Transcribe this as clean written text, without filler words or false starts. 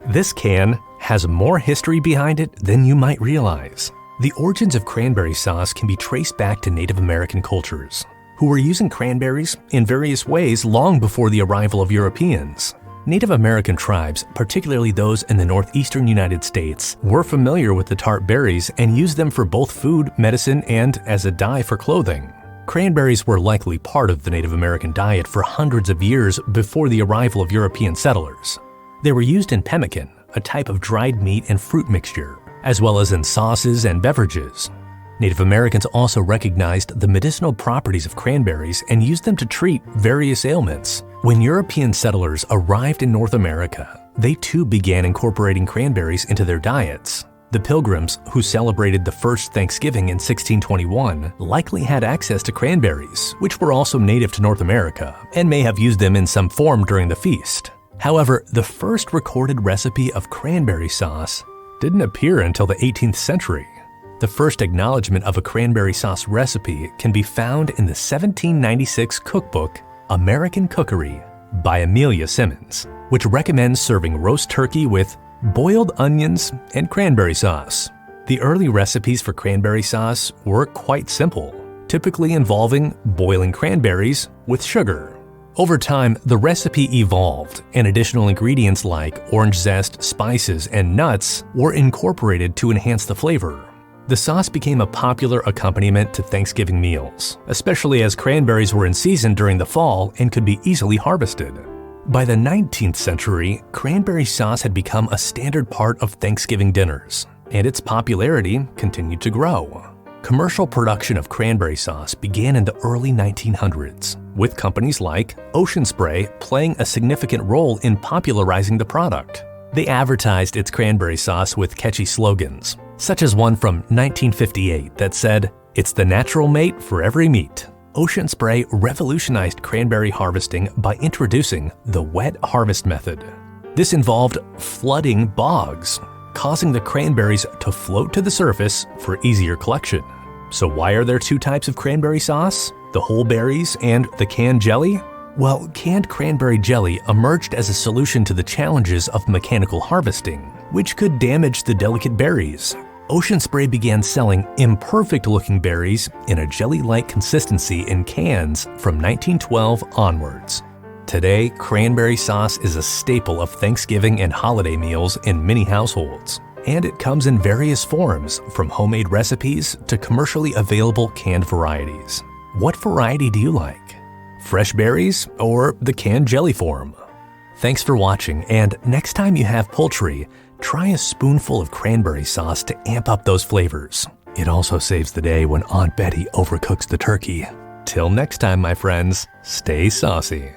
This can has more history behind it than you might realize. The origins of cranberry sauce can be traced back to Native American cultures, who were using cranberries in various ways long before the arrival of Europeans. Native American tribes, particularly those in the northeastern United States, were familiar with the tart berries and used them for both food, medicine, and as a dye for clothing. Cranberries were likely part of the Native American diet for hundreds of years before the arrival of European settlers. They were used in pemmican, a type of dried meat and fruit mixture, as well as in sauces and beverages. Native Americans also recognized the medicinal properties of cranberries and used them to treat various ailments. When European settlers arrived in North America, they too began incorporating cranberries into their diets. The Pilgrims, who celebrated the first Thanksgiving in 1621, likely had access to cranberries, which were also native to North America, and may have used them in some form during the feast. However, the first recorded recipe of cranberry sauce didn't appear until the 18th century. The first acknowledgement of a cranberry sauce recipe can be found in the 1796 cookbook American Cookery by Amelia Simmons, which recommends serving roast turkey with boiled onions and cranberry sauce. The early recipes for cranberry sauce were quite simple, typically involving boiling cranberries with sugar. Over time, the recipe evolved, and additional ingredients like orange zest, spices, and nuts were incorporated to enhance the flavor. The sauce became a popular accompaniment to Thanksgiving meals, especially as cranberries were in season during the fall and could be easily harvested. By the 19th century, cranberry sauce had become a standard part of Thanksgiving dinners, and its popularity continued to grow. Commercial production of cranberry sauce began in the early 1900s, with companies like Ocean Spray playing a significant role in popularizing the product. They advertised its cranberry sauce with catchy slogans, such as one from 1958 that said, "It's the natural mate for every meat." Ocean Spray revolutionized cranberry harvesting by introducing the wet harvest method. This involved flooding bogs, causing the cranberries to float to the surface for easier collection. So why are there two types of cranberry sauce? The whole berries and the canned jelly? Well, canned cranberry jelly emerged as a solution to the challenges of mechanical harvesting, which could damage the delicate berries. Ocean Spray began selling imperfect-looking berries in a jelly-like consistency in cans from 1912 onwards. Today, cranberry sauce is a staple of Thanksgiving and holiday meals in many households, and it comes in various forms, from homemade recipes to commercially available canned varieties. What variety do you like? Fresh berries or the canned jelly form? Thanks for watching, and next time you have poultry, try a spoonful of cranberry sauce to amp up those flavors. It also saves the day when Aunt Betty overcooks the turkey. Till next time, my friends, stay saucy.